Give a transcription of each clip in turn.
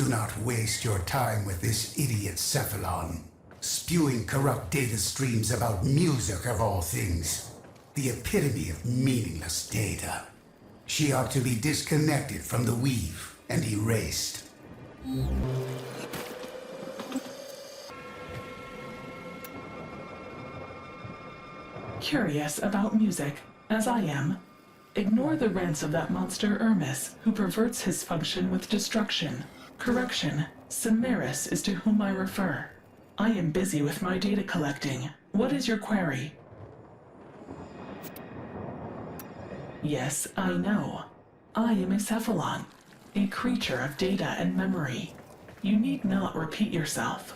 Do not waste your time with this idiot Cephalon, spewing corrupt data streams about music of all things. The epitome of meaningless data. She ought to be disconnected from the weave and erased. Curious about music, as I am. Ignore the rants of that monster Hermes, who perverts his function with destruction. Correction, Samaris is to whom I refer. I am busy with my data collecting. What is your query? Yes, I know. I am a Cephalon, a creature of data and memory. You need not repeat yourself.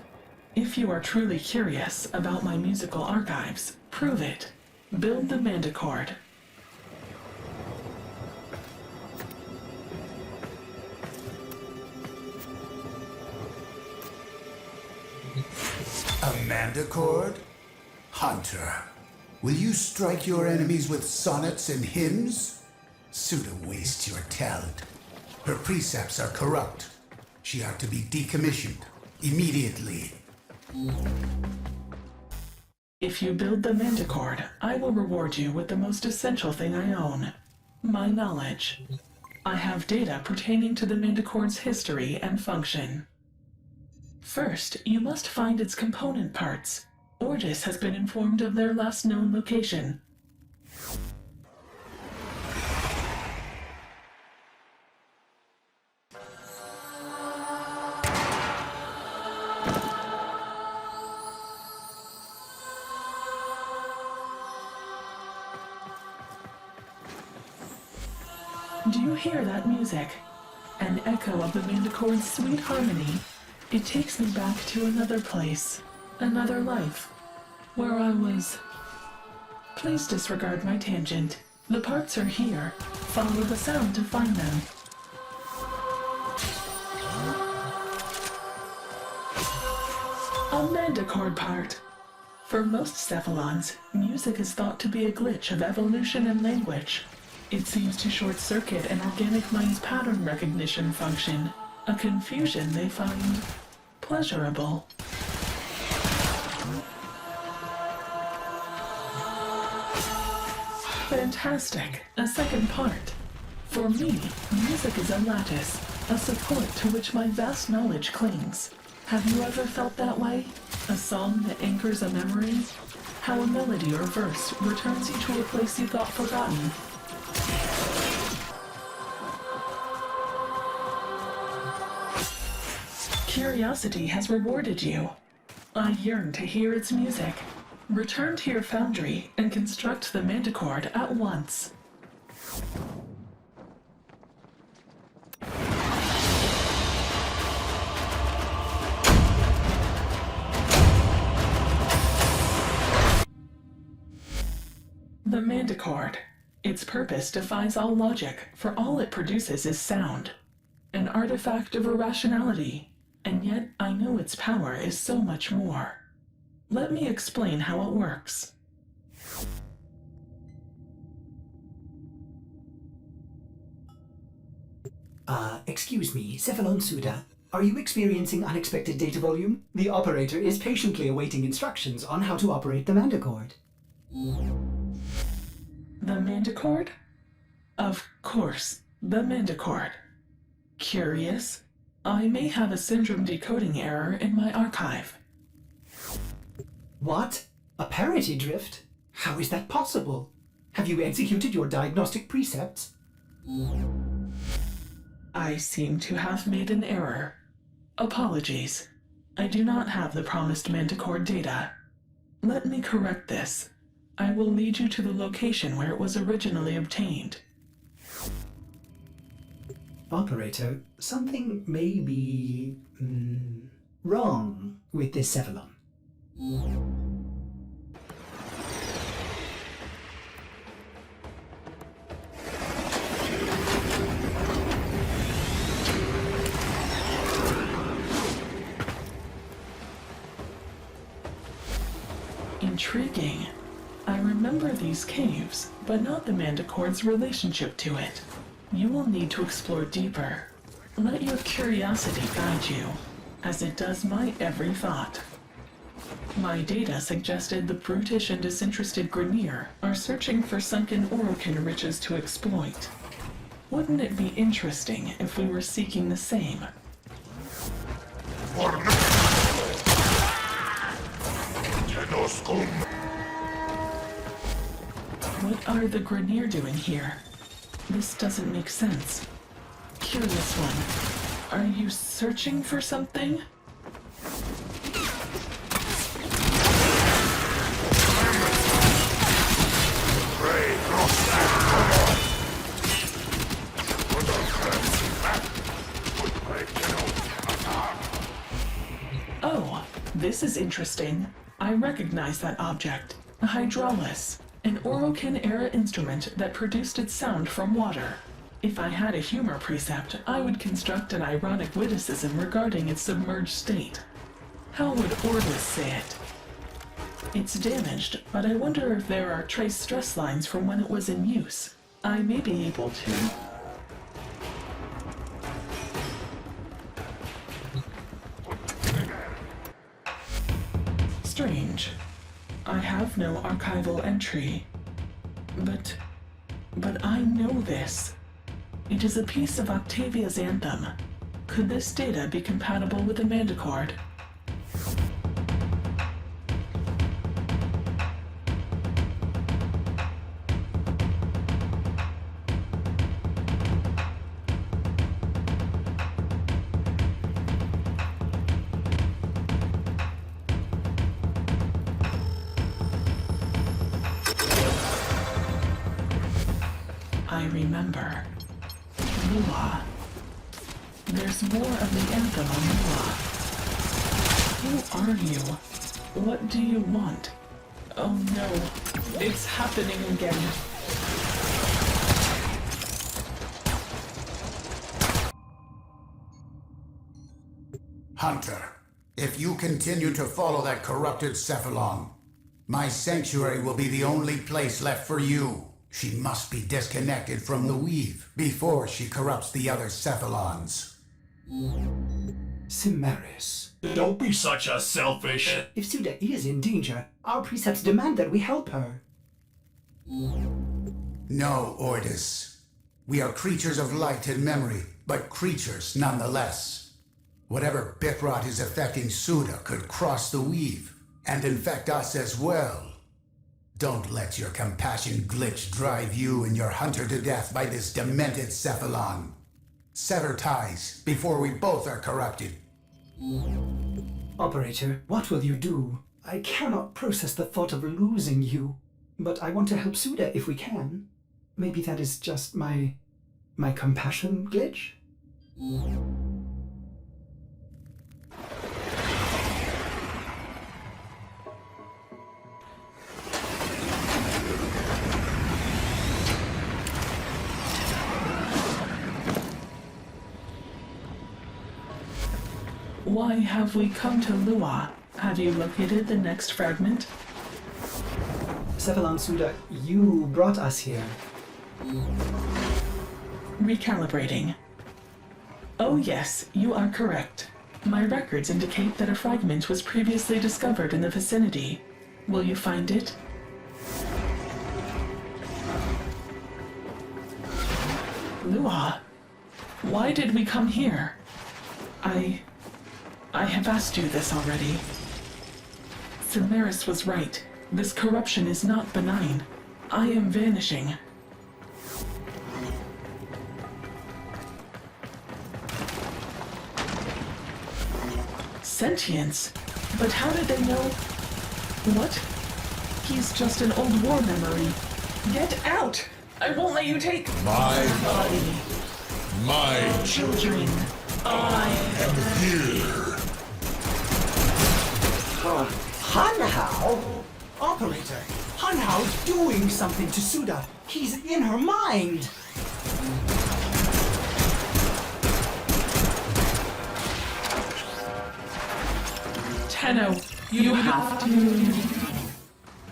If you are truly curious about my musical archives, prove it. Build the Mandicord. A Mandicord? Hunter, will you strike your enemies with sonnets and hymns? Suda wastes your talent. Her precepts are corrupt. She ought to be decommissioned immediately. If you build the Mandicord, I will reward you with the most essential thing I own, my knowledge. I have data pertaining to the Mandicord's history and function. First, you must find its component parts. Ortis has been informed of their last known location. Do you hear that music? An echo of the Mandicord's sweet harmony. It takes me back to another place, another life, where I was... Please disregard my tangent. The parts are here. Follow the sound to find them. A Mandicord part. For most Cephalons, music is thought to be a glitch of evolution and language. It seems to short-circuit an organic mind's pattern recognition function, a confusion they find pleasurable. Fantastic, a second part. For me, music is a lattice, a support to which my vast knowledge clings. Have you ever felt that way? A song that anchors a memory? How a melody or verse returns you to a place you thought forgotten. Curiosity has rewarded you. I yearn to hear its music. Return to your foundry and construct the Mandicord at once. The Mandicord. Its purpose defies all logic, for all it produces is sound. An artifact of irrationality. And yet I know its power is so much more. Let me explain how it works. Excuse me, Cephalon Suda. Are you experiencing unexpected data volume? The operator is patiently awaiting instructions on how to operate the Mandicord. The Mandicord? Of course, the Mandicord. Curious? I may have a syndrome decoding error in my archive. What? A parity drift? How is that possible? Have you executed your diagnostic precepts? I seem to have made an error. Apologies. I do not have the promised Mandicord data. Let me correct this. I will lead you to the location where it was originally obtained. Operator, something may be... wrong with this Cephalon. Intriguing. I remember these caves, but not the Mandicord's relationship to it. You will need to explore deeper. Let your curiosity guide you, as it does my every thought. My data suggested the brutish and disinterested Grineer are searching for sunken Orokin riches to exploit. Wouldn't it be interesting if we were seeking the same? What are the Grineer doing here? This doesn't make sense. Curious one, are you searching for something? Oh, this is interesting. I recognize that object. A hydraulis, an Orokin-era instrument that produced its sound from water. If I had a humor precept, I would construct an ironic witticism regarding its submerged state. How would Orvis say it? It's damaged, but I wonder if there are trace stress lines from when it was in use. I may be able to... Strange. I have no archival entry. But I know this. It is a piece of Octavia's anthem. Could this data be compatible with the Mandicord? I remember. Lua. There's more of the anthem on Lua. Who are you? What do you want? Oh no, it's happening again. Hunter, if you continue to follow that corrupted Cephalon, my sanctuary will be the only place left for you. She must be disconnected from the weave before she corrupts the other Cephalons. Cimaris. Don't be such a selfish... If Suda is in danger, our precepts demand that we help her. No, Ordis. We are creatures of light and memory, but creatures nonetheless. Whatever bitrot is affecting Suda could cross the weave and infect us as well. Don't let your compassion glitch drive you and your hunter to death by this demented Cephalon. Sever ties before we both are corrupted. Operator, what will you do? I cannot process the thought of losing you, but I want to help Suda if we can. Maybe that is just my compassion glitch? Why have we come to Lua? Have you located the next fragment? Cephalon Suda, you brought us here. Recalibrating. Oh yes, you are correct. My records indicate that a fragment was previously discovered in the vicinity. Will you find it? Lua, why did we come here? I have asked you this already. Cimaris was right. This corruption is not benign. I am vanishing. Sentience? But how did they know? What? He's just an old war memory. Get out! I won't let you take My body. My Children, I am here. Hanhao? Operator, Hanhao's doing something to Suda. He's in her mind. Tenno, you have to...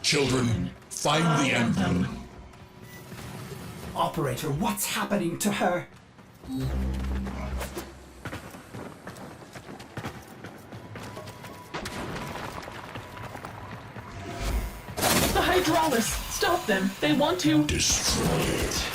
Children, find the anthem. Operator, what's happening to her? Hydraulis! Stop them! They want to... Destroy it.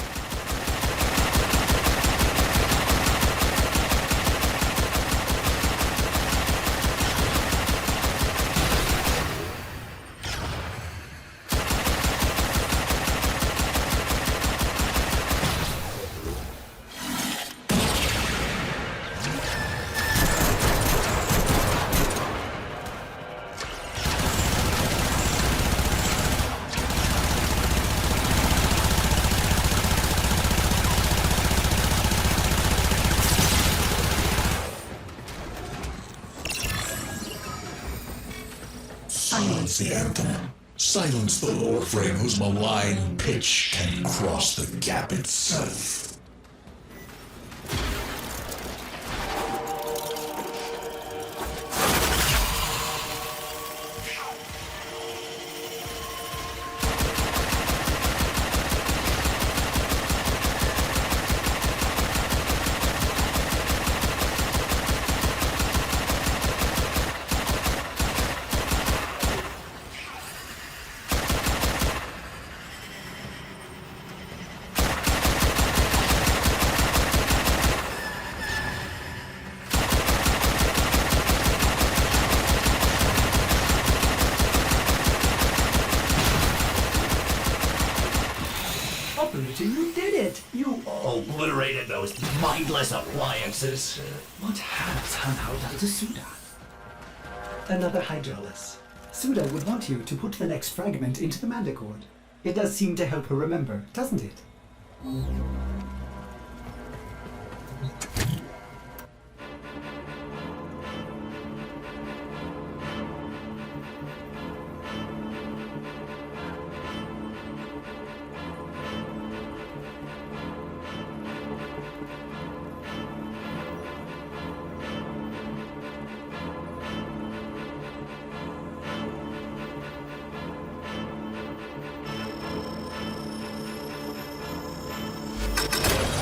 Silence the anthem. Silence the Warframe whose malign pitch can cross the gap itself. Operator, you did it! You... Obliterated those mindless appliances. What has Hanhao done to Suda? Another Hydraulis. Suda would want you to put the next fragment into the Mandicord. It does seem to help her remember, doesn't it?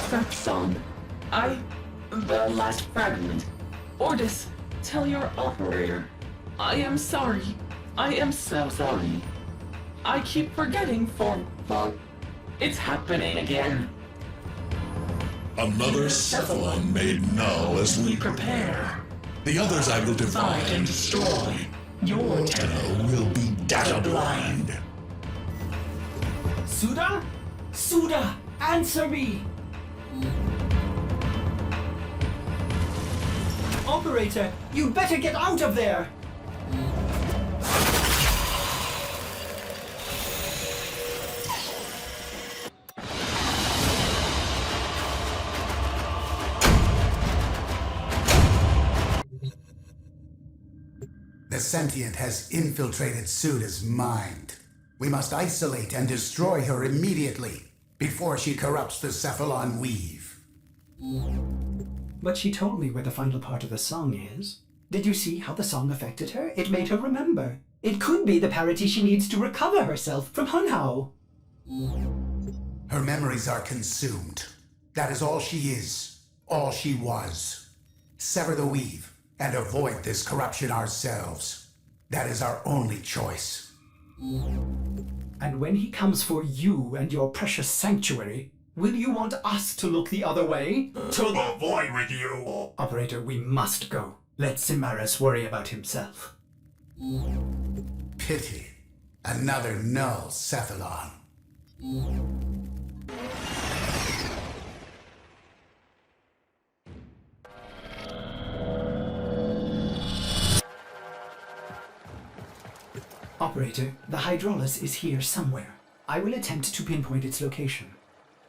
That song. The last fragment. Ordis, tell your operator. I am sorry. I am so sorry. I keep forgetting it's happening again. Another cephalon made null as we prepare. The others I will divide and destroy. Your Tenno will be data blind. Suda? Suda! Answer me! Operator, you better get out of there! The sentient has infiltrated Suda's mind. We must isolate and destroy her immediately, before she corrupts the Cephalon weave. But she told me where the final part of the song is. Did you see how the song affected her? It made her remember. It could be the parity she needs to recover herself from Hanhao. Her memories are consumed. That is all she is, all she was. Sever the weave and avoid this corruption ourselves. That is our only choice. And when he comes for you and your precious sanctuary, will you want us to look the other way? To the void with you! Operator, we must go. Let Cimaris worry about himself. Pity. Another null Cephalon. Operator, the Hydraulis is here somewhere. I will attempt to pinpoint its location.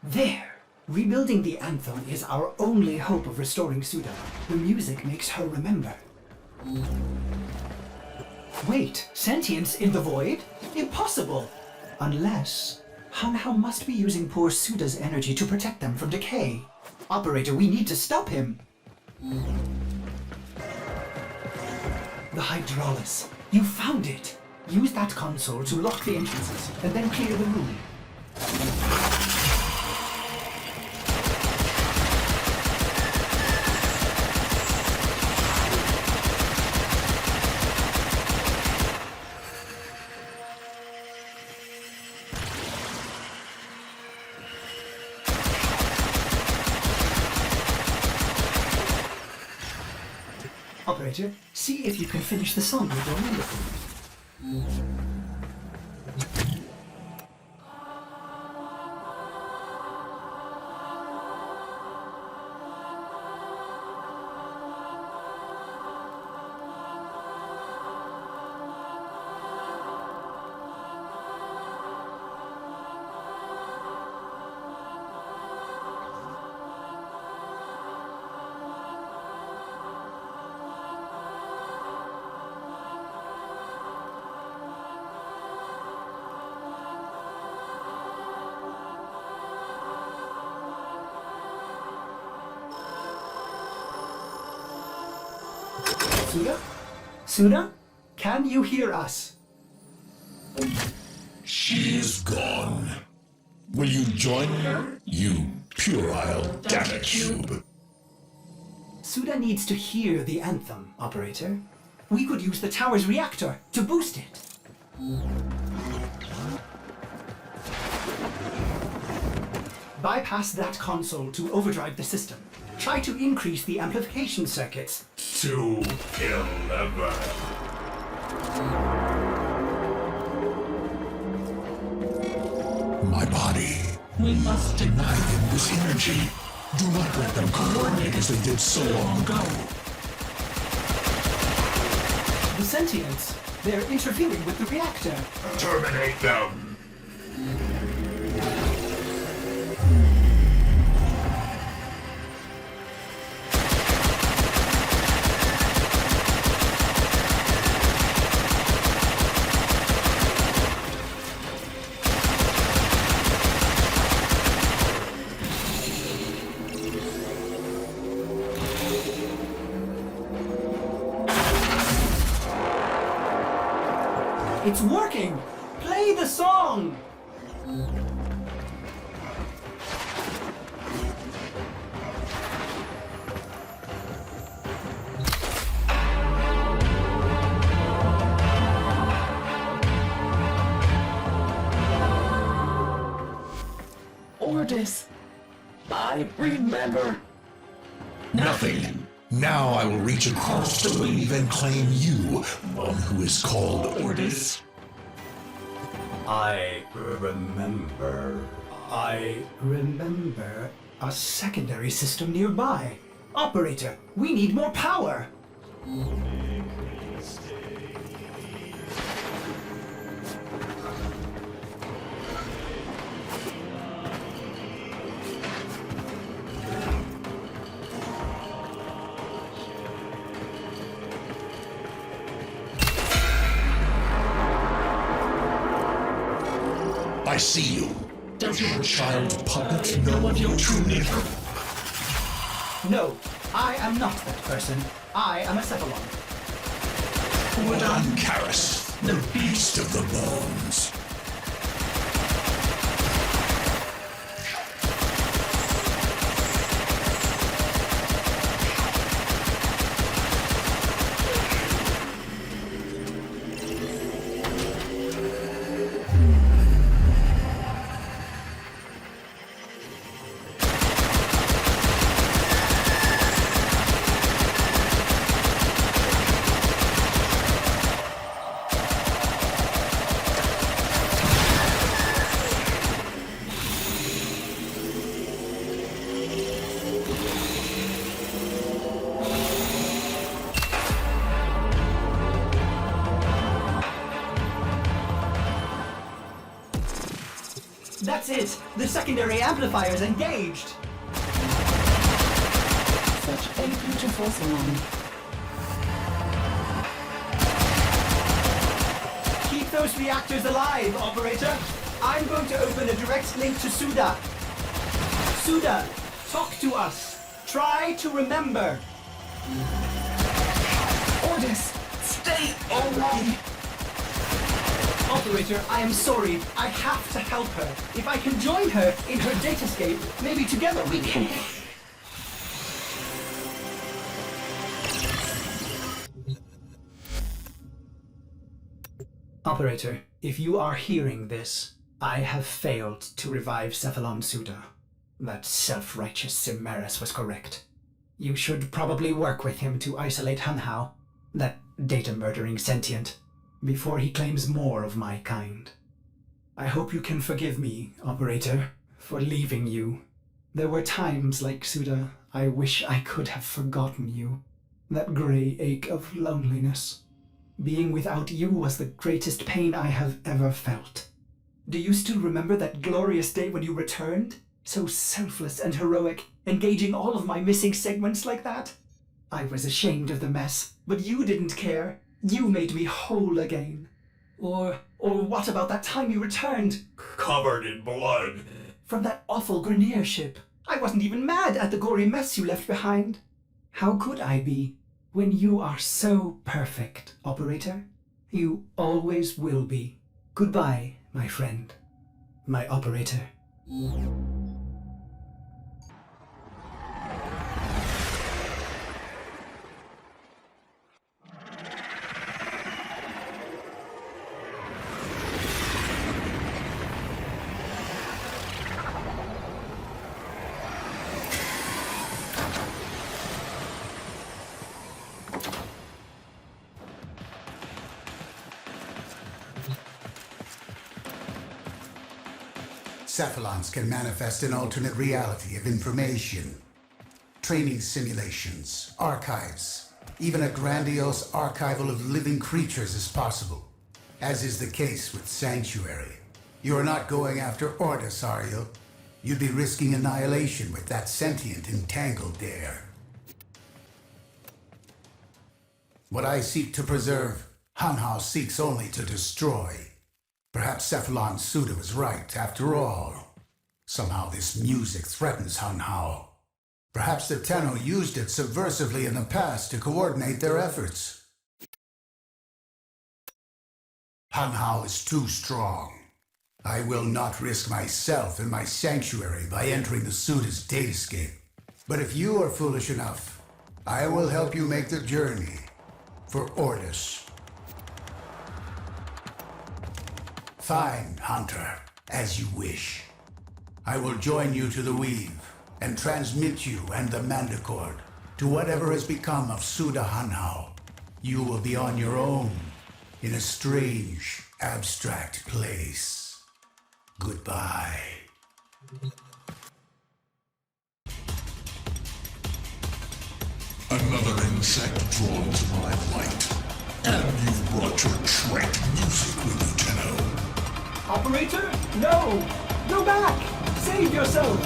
There! Rebuilding the anthem is our only hope of restoring Suda. The music makes her remember. Wait, sentience in the void? Impossible! Unless Hanhao must be using poor Suda's energy to protect them from decay. Operator, we need to stop him! The Hydraulis. You found it! Use that console to lock the entrances, and then clear the room. operator. See if you can finish the song with your manda. Suda? Suda? Can you hear us? She is gone. Will you join her, you puerile data cube? Suda needs to hear the anthem, operator. We could use the tower's reactor to boost it. Bypass that console to overdrive the system. Try to increase the amplification circuits. 211. My body. We must Deny them this energy. Do not let them coordinate as they did so long ago. The sentients, they're interfering with the reactor. Terminate them. It's working! Play the song! Ordis. I remember. Nothing. Now I will reach across the wave and claim you, one who is called Ordis. I remember a secondary system nearby. Operator, we need more power! I see you. Does your child puppet know of your true nature? No, I am not that person. I am a Cephalon. Wodan Karis, the beast of the bones. That's it! The secondary amplifier's engaged! Such a beautiful song. Keep those reactors alive, operator! I'm going to open a direct link to Suda. Suda, talk to us. Try to remember. Ordis, stay away! Operator, I am sorry. I have to help her. If I can join her in her datascape, maybe together we can... Operator, if you are hearing this, I have failed to revive Cephalon Suda. That self-righteous Cimeras was correct. You should probably work with him to isolate Hanhao. That data-murdering sentient, before he claims more of my kind. I hope you can forgive me, Operator, for leaving you. There were times, like Suda, I wish I could have forgotten you. That grey ache of loneliness. Being without you was the greatest pain I have ever felt. Do you still remember that glorious day when you returned? So selfless and heroic, engaging all of my missing segments like that? I was ashamed of the mess, but you didn't care. You made me whole again. Or what about that time you returned? Covered in blood. From that awful Grenier ship. I wasn't even mad at the gory mess you left behind. How could I be, when you are so perfect, Operator? You always will be. Goodbye, my friend. My Operator. Cephalons can manifest an alternate reality of information. Training simulations, archives, even a grandiose archival of living creatures is possible, as is the case with Sanctuary. You are not going after Ordis, are you? You'd be risking annihilation with that sentient entangled there. What I seek to preserve, Hanhao seeks only to destroy. Perhaps Cephalon Suda was right, after all. Somehow this music threatens Hanhao. Perhaps the Tenno used it subversively in the past to coordinate their efforts. Hanhao is too strong. I will not risk myself and my sanctuary by entering the Suda's datascape. But if you are foolish enough, I will help you make the journey for Ordis. Fine, Hunter, as you wish. I will join you to the Weave and transmit you and the Mandicord to whatever has become of Suda Hanhao. You will be on your own in a strange, abstract place. Goodbye. Another insect drawn to my light. And you've brought your trank music with you, Tenno. Operator? No! Go back! Save yourself!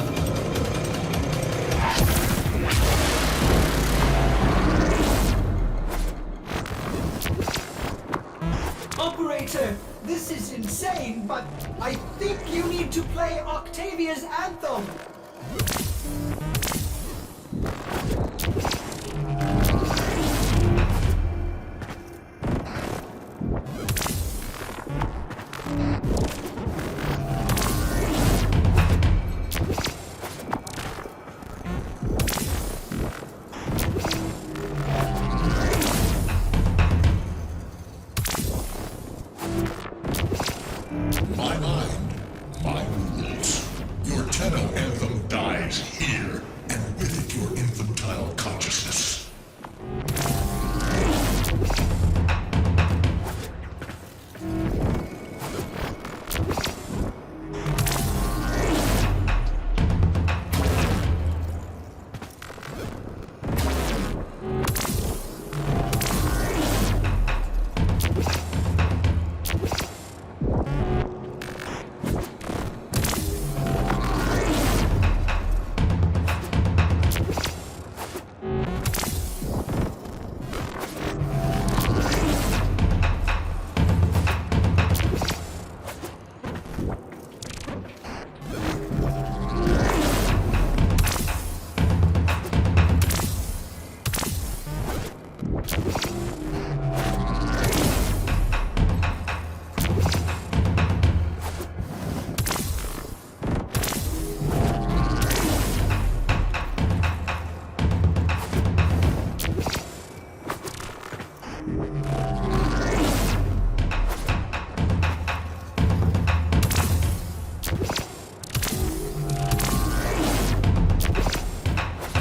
Operator! This is insane, but I think you need to play Octavia's anthem! My mind, my rules. Your Tenno anthem dies here, and with it your infantile consciousness.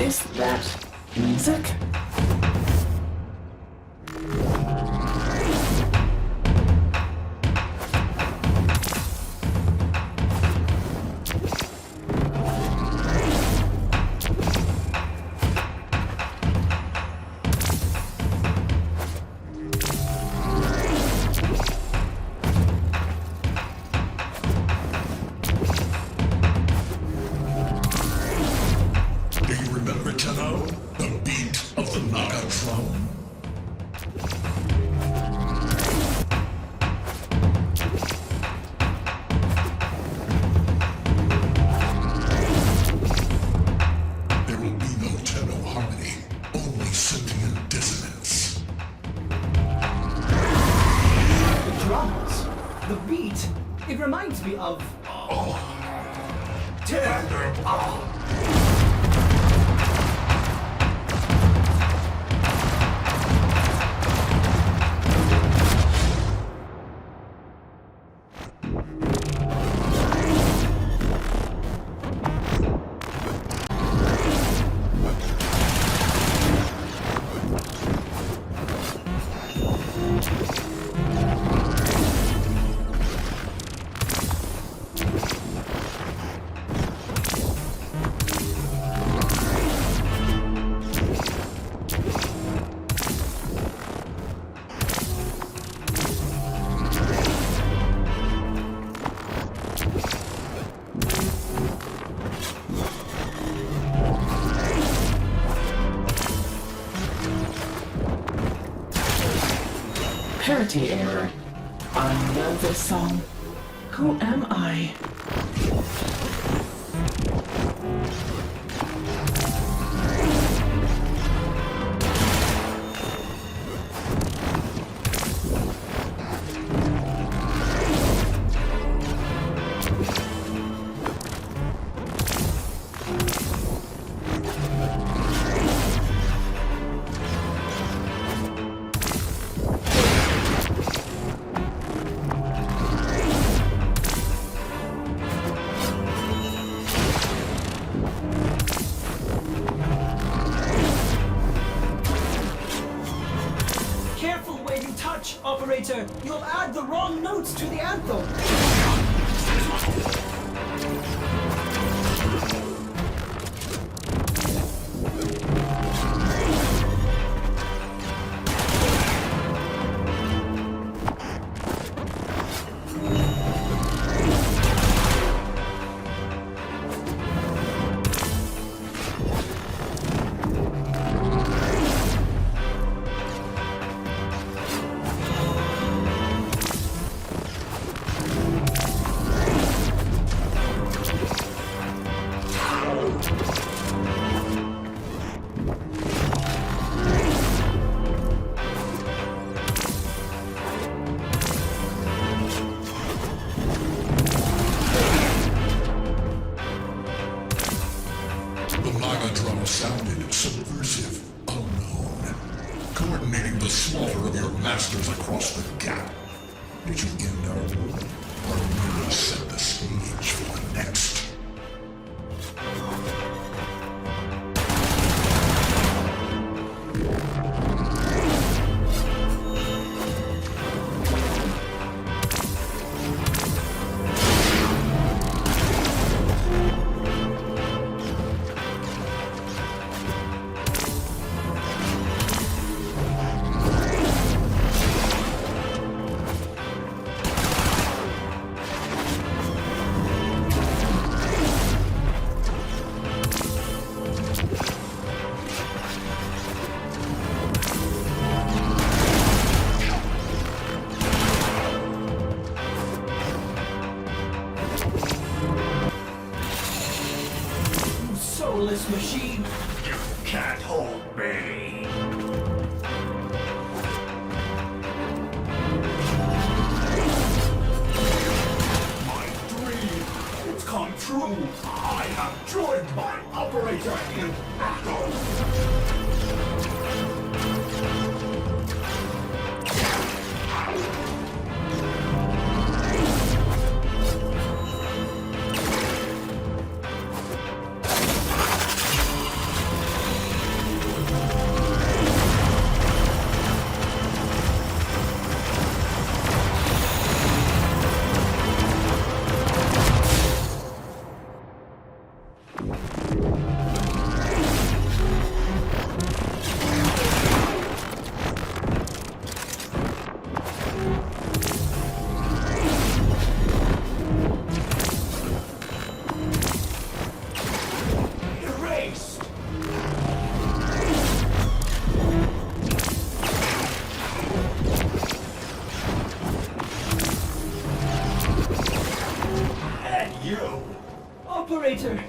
Is that music? The beat, it reminds me of... Parity error. I know this song. Who am I? Careful where you touch, operator! You'll add the wrong notes to the anthem! The manga drum sounded subversive, unknown, coordinating the slaughter of your masters across the gap. Did you end our war, or merely set the stage for the next? Soulless machine! You can't hold me. My dream, it's come true. I have joined my operator in battle. Erased. And you. Operator!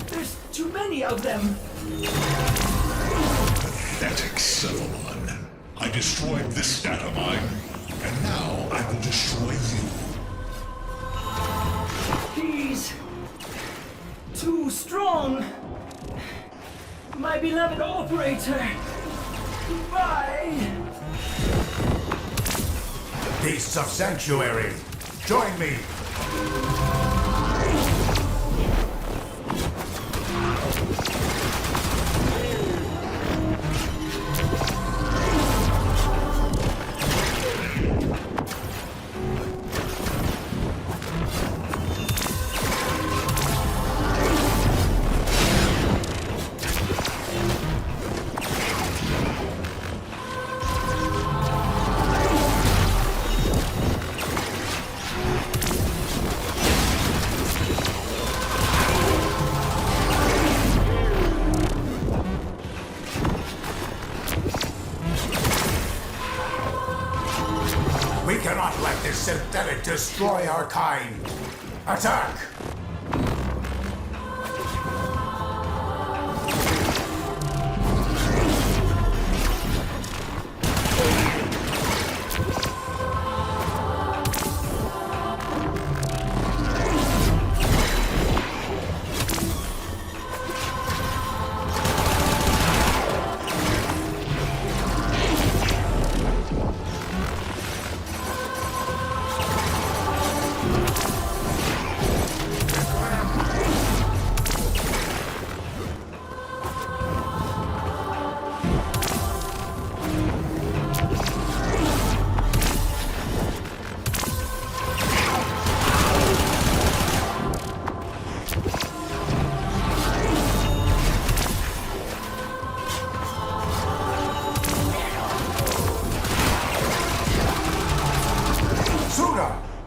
There's too many of them! Pathetic Cephalon. I destroyed this data mine, and now I will destroy you. beloved operator! Goodbye! Beasts of Sanctuary, join me! We cannot let this synthetic destroy our kind. Attack!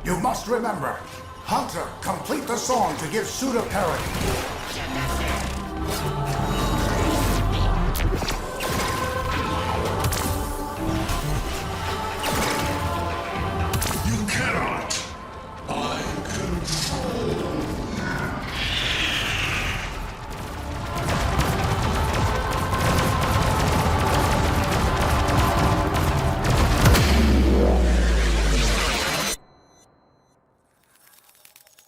You must remember, Hunter, complete the song to give Suda parody. You cannot! I control.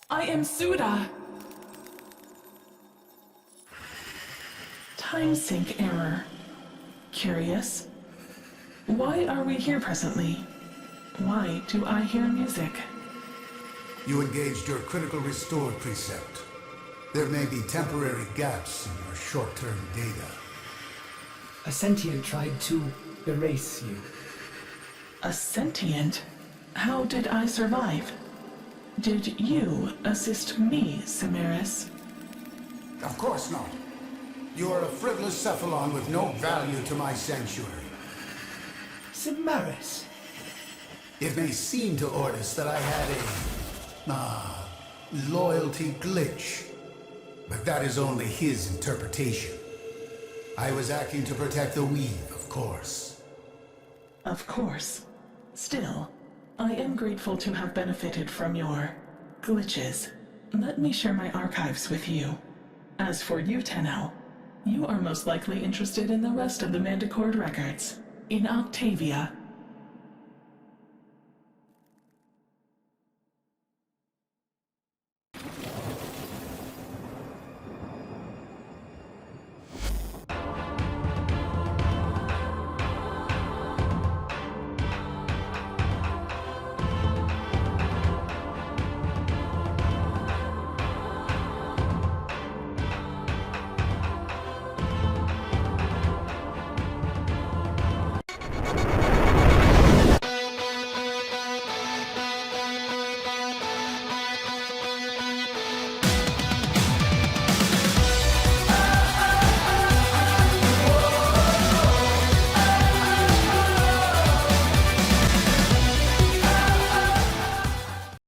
I am Suda. Time sync error. Curious. Why are we here presently? Why do I hear music? You engaged your critical restore precept. There may be temporary gaps in your short-term data. A sentient tried to erase you. A sentient? How did I survive? Did you assist me, Samaris? Of course not. You are a frivolous cephalon with no value to my sanctuary. Samaris. It may seem to Ordis that I had a loyalty glitch, but that is only his interpretation. I was acting to protect the weave, of course. Of course. Still, I am grateful to have benefited from your glitches. Let me share my archives with you. As for you, Tenno, you are most likely interested in the rest of the Manticord records. In Octavia,